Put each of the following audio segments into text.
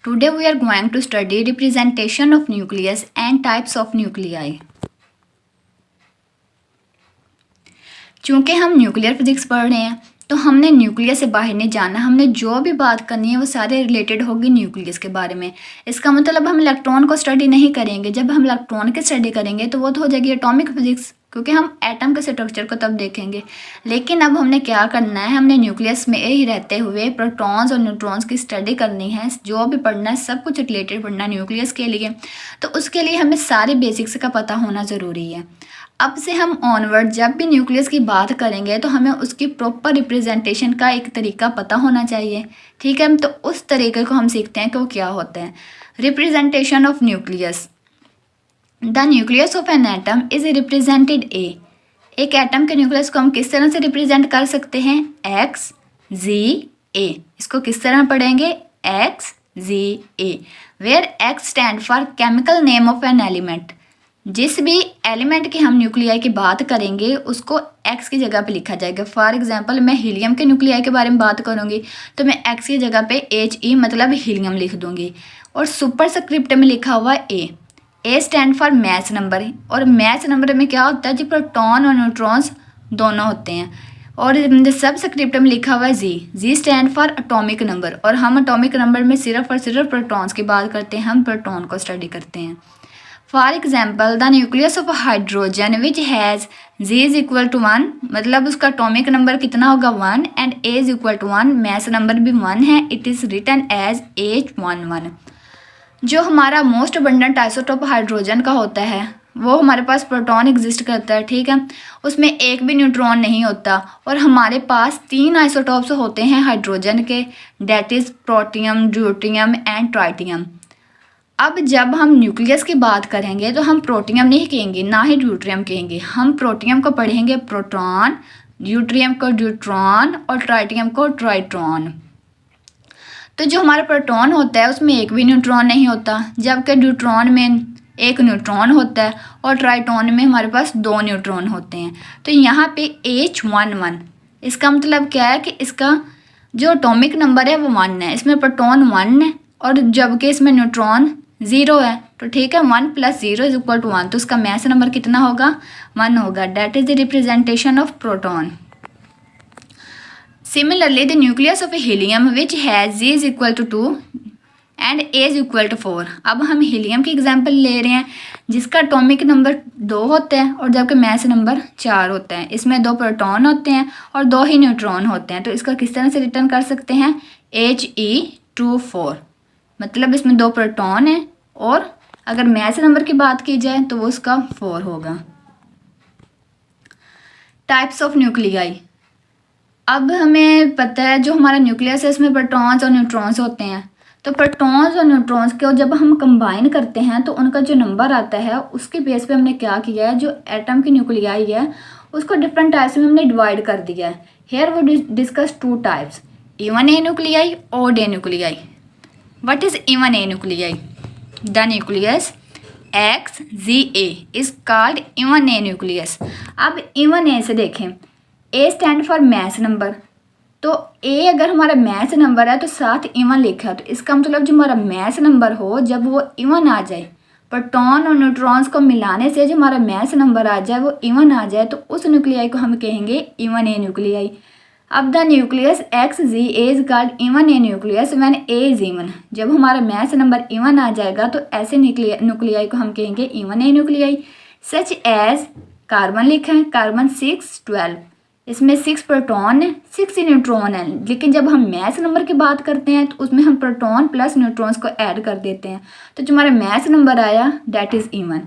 Today we are going to study representation of nucleus and types of nuclei. चूँकि हम nuclear physics पढ़ रहे हैं तो हमने न्यूक्लियस से बाहर नहीं जाना, हमने जो भी बात करनी है वो सारे रिलेटेड होगी न्यूक्लियस के बारे में। इसका मतलब हम इलेक्ट्रॉन को स्टडी नहीं करेंगे। जब हम इलेक्ट्रॉन की स्टडी करेंगे तो वो तो हो जाएगी एटॉमिक फिजिक्स, क्योंकि हम एटम के स्ट्रक्चर को तब देखेंगे। लेकिन अब हमने क्या करना है, हमने न्यूक्लियस में ही रहते हुए प्रोटॉन्स और न्यूट्रॉन्स की स्टडी करनी है। जो भी पढ़ना है सब कुछ रिलेटेड पढ़ना है न्यूक्लियस के लिए, तो उसके लिए हमें सारे बेसिक्स का पता होना ज़रूरी है। अब से हम ऑनवर्ड जब भी न्यूक्लियस की बात करेंगे तो हमें उसकी प्रॉपर रिप्रेजेंटेशन का एक तरीका पता होना चाहिए, ठीक है। तो उस तरीके को हम सीखते हैं कि वो क्या होता है। Representation of nucleus. The nucleus of an atom is represented a. एक एटम के न्यूक्लियस को हम किस तरह से रिप्रेजेंट कर सकते हैं, एक्स जी ए। इसको किस तरह पढ़ेंगे, X Z A, where X stand for chemical name of an element. जिस भी एलिमेंट की हम न्यूक्लियाई की बात करेंगे उसको एक्स की जगह पे लिखा जाएगा। फॉर एग्जांपल मैं हीलियम के न्यूक्लियाई के बारे में बात करूँगी तो मैं एक्स की जगह पे एच ई मतलब हीलियम लिख दूँगी। और सुपर स्क्रिप्ट में लिखा हुआ ए स्टैंड फॉर मैच नंबर। और मैच नंबर में क्या होता है जी, प्रोटॉन और न्यूट्रॉन्स दोनों होते हैं। और सब स्क्रिप्ट में लिखा हुआ है G stand for atomic number. और हम एटॉमिक नंबर में सिर्फ और सिर्फ प्रोटॉन्स की बात करते हैं, हम प्रोटॉन को स्टडी करते हैं। For example the nucleus of hydrogen which has Z is equal to 1, मतलब उसका एटॉमिक नंबर कितना होगा 1 and A is equal to 1, mass number भी 1 है। It is written as H11। जो हमारा मोस्ट अबंडेंट आइसोटोप हाइड्रोजन का होता है वो हमारे पास प्रोटॉन एग्जिस्ट करता है, ठीक है। उसमें एक भी न्यूट्रॉन नहीं होता। और हमारे पास 3 आइसोटोप्स होते हैं हाइड्रोजन के, that is protium, deuterium and tritium. अब जब हम न्यूक्लियस की बात करेंगे तो हम प्रोटियम नहीं कहेंगे, ना ही ड्यूट्रियम कहेंगे। हम प्रोटियम को पढ़ेंगे प्रोटॉन, ड्यूट्रियम को ड्यूट्रॉन और ट्राइटियम को ट्राइट्रॉन। तो जो हमारा प्रोटॉन होता है उसमें एक भी न्यूट्रॉन नहीं होता, जबकि ड्यूट्रॉन में एक न्यूट्रॉन होता है और ट्राइटॉन में हमारे पास 2 न्यूट्रॉन होते हैं। तो यहाँ पे H11, इसका मतलब क्या है कि इसका जो एटॉमिक नंबर है वो 1 है। इसमें प्रोटॉन 1 है और जबकि इसमें न्यूट्रॉन 0 है, तो ठीक है 1 + 0 इज इक्वल टू 1। तो उसका मैथ नंबर कितना होगा, 1 होगा। That is the representation of proton. Similarly, the nucleus of helium which has G is equal to 2 and A is equal to 4। अब हम हीलियम की एग्जांपल ले रहे हैं जिसका एटॉमिक नंबर 2 होता है और जबकि मैथ नंबर 4 होता है। इसमें 2 प्रोटॉन होते हैं और 2 ही न्यूट्रॉन होते हैं। तो इसका किस तरह से रिटर्न कर सकते हैं, He24, मतलब इसमें 2 प्रोटॉन हैं और अगर मैथ नंबर की बात की जाए तो वो उसका 4 होगा। Types of nuclei. अब हमें पता है जो हमारा न्यूक्लियस है इसमें प्रोटॉन्स और न्यूट्रॉन्स होते हैं। तो प्रोटॉन्स और न्यूट्रॉन्स को जब हम कंबाइन करते हैं तो उनका जो नंबर आता है उसके बेस पे हमने क्या किया है, जो एटम की न्यूक्लियाई है उसको डिफरेंट टाइप्स में हमने डिवाइड कर दिया है। हेयर वो discuss 2 types, even A nuclei, odd A nuclei. What is even A nuclei? The nucleus XZA is called even A nucleus. अब इवन ए से देखें, ए स्टैंड फॉर मैथ नंबर। तो ए अगर हमारा मैथ नंबर है तो साथ इवन लिखा है, तो इसका मतलब जो हमारा मैथ नंबर हो जब वो इवन आ जाए, प्रोटॉन और न्यूट्रॉन्स को मिलाने से जो हमारा मैथ नंबर आ जाए वो इवन आ जाए, तो उस न्यूक्लियाई को हम कहेंगे इवन ए न्यूक्लियाई। अब the nucleus XZA is called even A nucleus when A is even. जब हमारा मैथ नंबर इवन आ जाएगा तो ऐसे न्यूक्लियाई को हम कहेंगे even A nuclei. Such as carbon लिखा है, कार्बन 6 12, इसमें 6 प्रोटॉन है, 6 ही न्यूट्रॉन है। लेकिन जब हम मैथ नंबर की बात करते हैं तो उसमें हम प्रोटॉन प्लस न्यूट्रॉन्स को ऐड कर देते हैं, तो जो हमारा मैथ नंबर आया डेट इज़ इवन।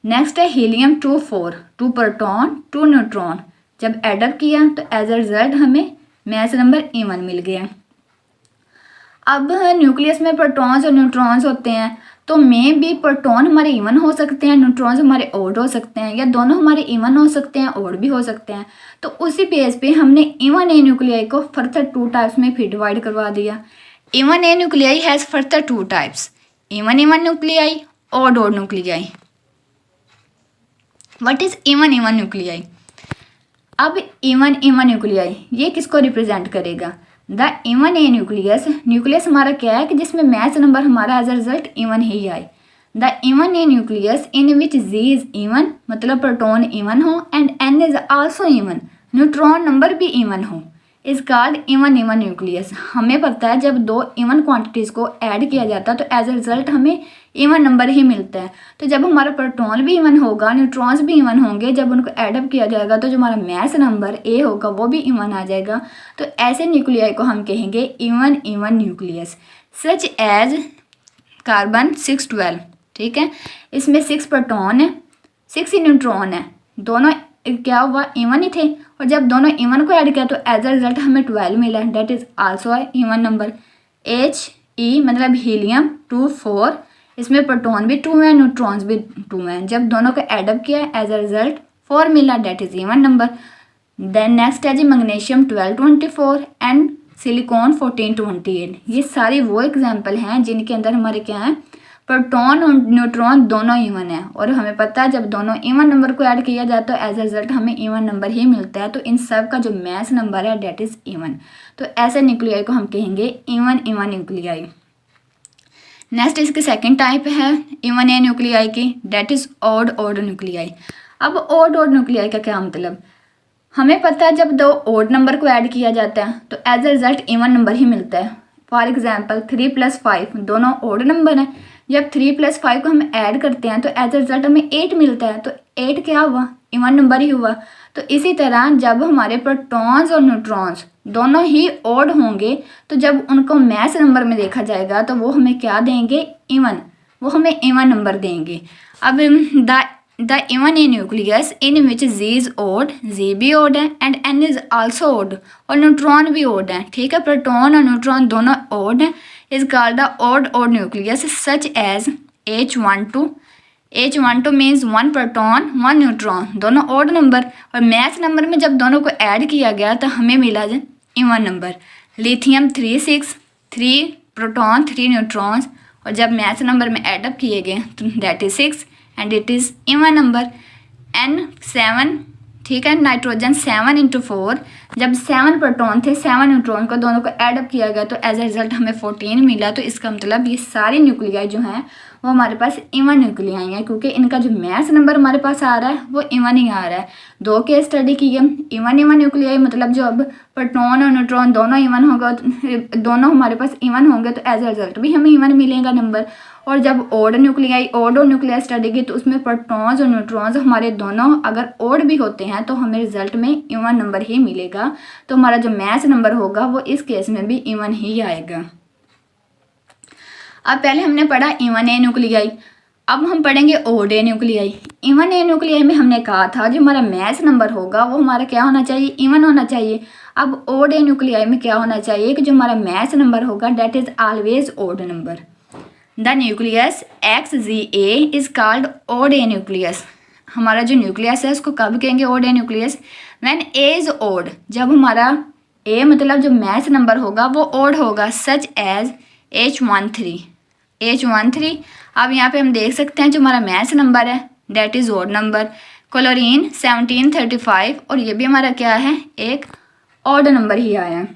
नेक्स्ट है हीलियम 24, 2 प्रोटॉन 2 न्यूट्रॉन। जब एडअप किया तो एज अ रिजल्ट हमें मैथ नंबर इवन मिल गया। अब न्यूक्लियस में प्रोटॉन्स और न्यूट्रॉन्स होते हैं, तो में भी प्रोटॉन हमारे इवन हो सकते हैं, न्यूट्रॉन्स हमारे ऑड हो सकते हैं, या दोनों हमारे इवन हो सकते हैं ऑड भी हो सकते हैं। तो उसी बेस पे हमने इवन ए न्यूक्लियाई को फर्दर 2 टाइप्स में फिर डिवाइड करवा दिया। Even A nuclei has further 2 types, even nuclei, odd nuclei. What is even nuclei? अब इवन न्यूक्लियाई ये किसको रिप्रेजेंट करेगा, the even A nucleus, nucleus हमारा क्या है कि जिसमें मैच नंबर हमारा एज अ रिजल्ट इवन ही आए। The even A nucleus in which Z is even, मतलब प्रोटॉन इवन हो and N is also even, neutron number भी इवन हो, is called even even nucleus. हमें पता है जब दो इवन क्वांटिटीज़ को ऐड किया जाता है तो एज अ रिजल्ट हमें इवन नंबर ही मिलता है। तो जब हमारा प्रोटॉन भी इवन होगा, न्यूट्रॉन्स भी इवन होंगे, जब उनको एडअप किया जाएगा तो जो हमारा मैस नंबर ए होगा वो भी इवन आ जाएगा। तो ऐसे न्यूक्लियाई को हम कहेंगे even even nucleus, such as carbon 612। ठीक है, इसमें 6 प्रोटॉन है, 6 ही न्यूट्रॉन है, दोनों क्या हुआ इवन ही थे, और जब दोनों इवन को ऐड किया तो एज अ रिजल्ट हमें 12 मिला, that is also even number. He मतलब हीलियम 2 4, इसमें प्रोटॉन भी 2 है, न्यूट्रॉन्स भी 2 हैं, जब दोनों को एडअप किया एज अ रिजल्ट 4 मिला, that is even number. Then next है जी मैग्नीशियम 1224 एंड सिलिकॉन 1428। ये सारी वो एग्जाम्पल हैं जिनके अंदर हमारे क्या हैं, प्रोटॉन और न्यूट्रॉन दोनों इवन है, और हमें पता है जब दोनों इवन नंबर को ऐड किया जाए तो एज अ रिजल्ट हमें इवन नंबर ही मिलता है। तो इन सब का जो मैस नंबर है डेट इज इवन। तो ऐसे न्यूक्लियाई को हम कहेंगे इवन इवन न्यूक्लियाई। नेक्स्ट इसकी सेकंड टाइप है इवन ए न्यूक्लियाई की, that is odd odd nuclei. अब ऑड ऑड न्यूक्लियाई का क्या मतलब, हमें पता है जब दो ऑड नंबर को ऐड किया जाता है तो as a result even number ही मिलता है। फॉर एग्जाम्पल 3 + 5 दोनों ऑड नंबर हैं, जब 3 + 5 को हम ऐड करते हैं तो एज अ रिजल्ट हमें 8 मिलता है, तो 8 क्या हुआ, इवन नंबर ही हुआ। तो इसी तरह जब हमारे प्रोटॉन्स और न्यूट्रॉन्स दोनों ही ऑड होंगे तो जब उनको मैस नंबर में देखा जाएगा तो वो हमें क्या देंगे, इवन, वो हमें इवन नंबर देंगे। अब the even A nucleus in which Z is odd, Z भी ओड है and N is also odd, और न्यूट्रॉन भी ओड है। ठीक है, प्रोटॉन और न्यूट्रॉन दोनों ओड हैं, is called the odd odd nucleus such as H12। H12 means 1 proton 1 neutron, दोनों ओड नंबर, और मैथ नंबर में जब दोनों को ऐड किया गया तो हमें मिला even number. Lithium 3 6, 3 proton 3 neutrons, और जब मैथ नंबर में एडअप किए गए तो that is 6 and it is even number. N7, ठीक है, नाइट्रोजन 7 × 4, जब 7 प्रोटॉन थे 7 न्यूट्रॉन को दोनों को ऐडअप किया गया तो एज अ रिजल्ट हमें 14 मिला। तो इसका मतलब ये सारी न्यूक्लियाई जो हैं वो हमारे पास इवन न्यूक्लियाई हैं, क्योंकि इनका जो मैस नंबर हमारे पास आ रहा है वो इवन ही आ रहा है। 2 केस स्टडी की है, इवन इवन न्यूक्लियाई मतलब जो अब प्रोटॉन और न्यूट्रॉन दोनों इवन होगा, दोनों हमारे पास इवन होंगे तो एज अ रिजल्ट भी हमें इवन मिलेगा नंबर। और जब ओड न्यूक्लियाई ओड और न्यूक्लियाई स्टडी की तो उसमें प्रोटॉन्स और न्यूट्रॉन्स हमारे दोनों अगर ओड भी होते हैं तो हमें रिजल्ट में इवन नंबर ही मिलेगा। तो हमारा जो मैस नंबर होगा वो इस केस में भी इवन ही आएगा। अब पहले हमने पढ़ा इवन ए न्यूक्लियाई, अब हम पढ़ेंगे odd A nuclei. Even A nuclei में हमने कहा था जो हमारा मैस नंबर होगा वो हमारा क्या होना चाहिए, इवन होना चाहिए। अब ओड ए न्यूक्लियाई में क्या होना चाहिए कि जो हमारा मैस नंबर होगा that is always odd number. The nucleus XGA is called odd A nucleus. हमारा जो न्यूक्लियस है उसको कब कहेंगे odd A nucleus, when A is odd, जब हमारा ए मतलब जो मैस नंबर होगा वो ओड होगा, सच एज H13। अब यहाँ पे हम देख सकते हैं जो हमारा मैस नंबर है that is odd number. Chlorine 1735, और ये भी हमारा क्या है, एक ओड नंबर ही आया है।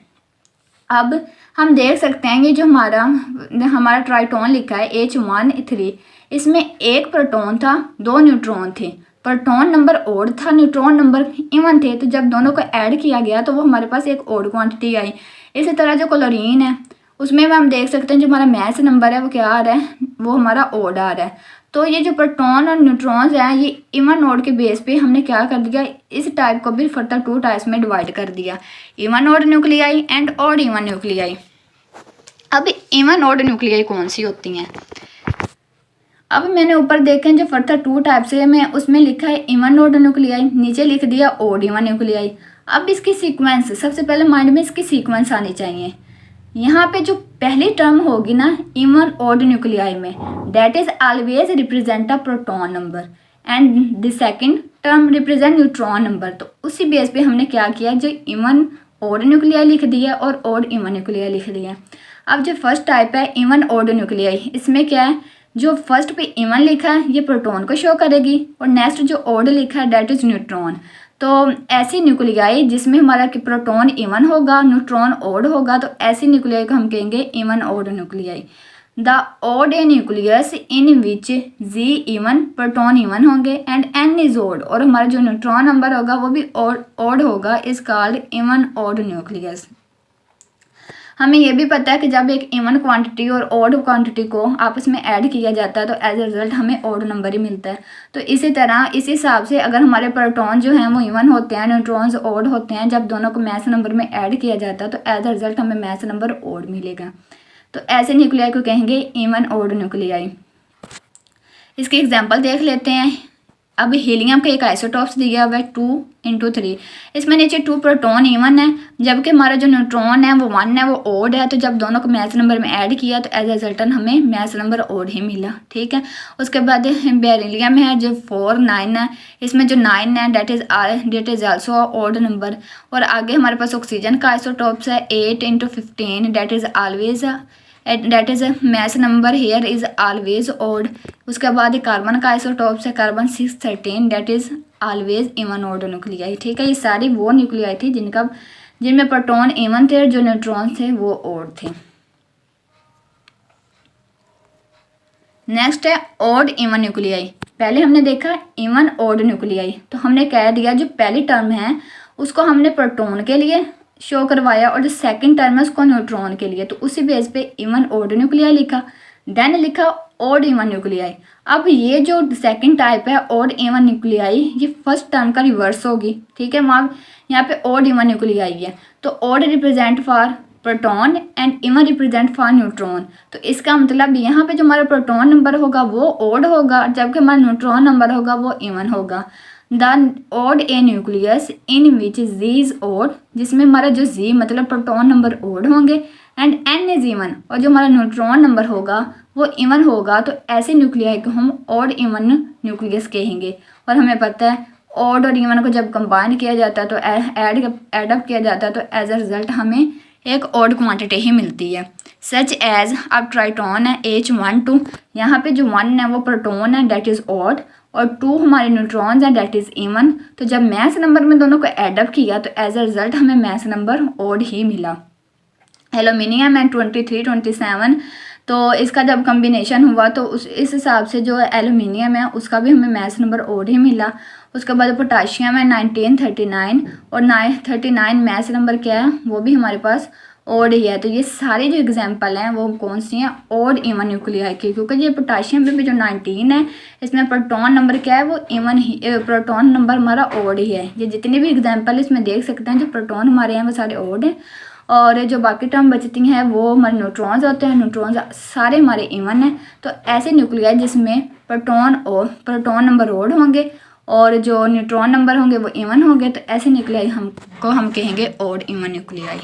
अब हम देख सकते हैं कि जो हमारा ट्राइटोन लिखा है H13, इसमें एक प्रोटॉन था 2 न्यूट्रॉन थे, प्रोटॉन नंबर ओड था, न्यूट्रॉन नंबर इवन थे, तो जब दोनों को ऐड किया गया तो वो हमारे पास एक ओड क्वांटिटी आई। इसी तरह जो क्लोरीन है उसमें भी हम देख सकते हैं जो हमारा मैस नंबर है वो क्या आ रहा है, वो हमारा ओड आ रहा है। तो ये जो प्रोटॉन और न्यूट्रॉन्स हैं ये इवन ओड के बेस पे हमने क्या कर दिया, इस टाइप को भी फर्दर 2 टाइप्स में डिवाइड कर दिया, even odd nuclei and odd even nuclei. अब इवन ओड न्यूक्लियाई कौन सी होती हैं, अब मैंने ऊपर देखें जो फर्दर 2 टाइप्स है मैं उसमें लिखा है इवन ओड न्यूक्लियाई, नीचे लिख दिया ओड इवन न्यूक्लियाई। अब इसकी सीक्वेंस, सबसे पहले माइंड में इसकी सीक्वेंस आनी चाहिए। यहाँ पे जो पहली टर्म होगी ना इवन ओड न्यूक्लियाई में, that is always represent a proton number and the second term represent neutron number. तो उसी बेस पे हमने क्या किया, जो इवन ओड न्यूक्लियाई लिख दिया और ओड इवन न्यूक्लियाई लिख दिया। अब जो फर्स्ट टाइप है इवन ओड न्यूक्लियाई, इसमें क्या है, जो फर्स्ट पे इवन लिखा है ये प्रोटॉन को शो करेगी और नेक्स्ट जो ओड लिखा है डेट इज न्यूट्रॉन। तो ऐसी न्यूक्लियाई जिसमें हमारा कि प्रोटॉन इवन होगा, न्यूट्रॉन ओड होगा, तो ऐसी न्यूक्लियाई को हम कहेंगे even odd nuclei. The odd A nucleus in which Z even, proton even होंगे, एंड एन इज ओड, और हमारा जो न्यूट्रॉन नंबर होगा वो भी ओड होगा, is called even odd nucleus. हमें ये भी पता है कि जब एक इवन क्वांटिटी और ऑड क्वांटिटी को आपस में ऐड किया जाता है तो एज अ रिजल्ट हमें ऑड नंबर ही मिलता है। तो इसी तरह इस हिसाब से अगर हमारे प्रोटॉन जो हैं वो इवन होते हैं, न्यूट्रॉन्स ऑड होते हैं, जब दोनों को मैथ नंबर में ऐड किया जाता है तो एज अ रिजल्ट हमें मैथ नंबर ऑड मिलेगा। तो ऐसे न्यूक्लियाई को कहेंगे इवन ऑड न्यूक्लियाई। इसके एग्जाम्पल देख लेते हैं। अब हीलियम का एक आइसोटॉप्स दिया हुआ है 2×3। इसमें नीचे 2 प्रोटॉन इवन है, जबकि हमारा जो न्यूट्रॉन है वो 1 है, वो ओड है। तो जब दोनों को मैथ नंबर में ऐड किया तो एज अ रिजल्ट हमें मैथ नंबर ओड ही मिला, ठीक है। उसके बाद बेरिलियम है जो 4, 9 है। इसमें जो 9 है that is also odd number. और आगे हमारे पास ऑक्सीजन का आइसोटॉप्स है 8×15, that is mass number here is always odd. उसके बाद कार्बन का आइसोटॉप्स है carbon 613, that is always even odd nuclei, ठीक है। ये सारी वो न्यूक्लियाई थी जिनमें प्रोटॉन इवन थे और जो न्यूट्रॉन थे वो ओड थे। नेक्स्ट है ओड इवन न्यूक्लियाई। पहले हमने देखा इवन ओड न्यूक्लियाई, तो हमने कह दिया जो पहली टर्म है उसको हमने प्रोटॉन के लिए शो करवाया और जो सेकंड टर्म है उसको न्यूट्रॉन के लिए, तो उसी बेस पे इवन ओड न्यूक्लियाई लिखा। देन लिखा ओड इवन न्यूक्लियाई। अब ये जो सेकंड टाइप है ओड इवन न्यूक्लियाई, ये फर्स्ट टर्म का रिवर्स होगी, ठीक है। वहाँ यहाँ पे ओड इवन न्यूक्लियाई है, तो odd represent for proton and even represent for neutron. तो इसका मतलब यहाँ पे जो हमारा प्रोटॉन नंबर होगा वो ओड होगा, जबकि हमारा न्यूट्रॉन नंबर होगा वो इवन होगा। The odd A nucleus in which Z is odd, जिसमें हमारा जो जी मतलब प्रोटॉन नंबर ओड होंगे, एंड एन इज इवन, और जो हमारा न्यूट्रॉन नंबर होगा वो इवन होगा। तो ऐसे न्यूक्लियाई को हम ओड इवन न्यूक्लियस कहेंगे। और हमें पता है ओड और इवन को जब कंबाइन किया जाता है तो एडअप किया जाता है तो एज अ रिजल्ट हमें एक ओड क्वांटिटी ही मिलती है। सच एज अब ट्राइटॉन है H12, यहाँ पे जो 1 है वो प्रोटॉन है डेट इज़ ओड, और 2 हमारे न्यूट्रॉन्स हैं डेट इज़ इवन। तो जब मैथ नंबर में दोनों को एडअप किया तो एज अ रिजल्ट हमें मैथ नंबर ओड ही मिला। एल्यूमिनियम है 23, 27, तो इसका जब कम्बिनेशन हुआ तो इस हिसाब से जो एल्यूमिनियम है उसका भी हमें मैथ नंबर ओड ही मिला। उसके बाद पोटाशियम है 1939, और 39 मैथ नंबर क्या है वो भी हमारे पास ओड ही है। तो ये सारे जो एग्जांपल हैं वो कौन सी हैं, ओड इवन न्यूक्लियाई की, क्योंकि ये पोटाशियम में भी जो 19 है इसमें प्रोटॉन नंबर क्या है वो इवन ही, प्रोटॉन नंबर हमारा ओड ही है। ये जितने भी एग्जांपल इसमें देख सकते हैं जो प्रोटॉन हमारे हैं वो सारे ओड हैं, और जो बाकी टर्म बचती हैं वो हमारे न्यूट्रॉन्स होते हैं, न्यूट्रॉन्स सारे हमारे इवन हैं। तो ऐसे न्यूक्लियाई जिसमें प्रोटॉन नंबर ओड होंगे और जो न्यूट्रॉन नंबर होंगे वो इवन होंगे, तो ऐसे न्यूक्लियाई हम कहेंगे ओड इवन न्यूक्लियाई।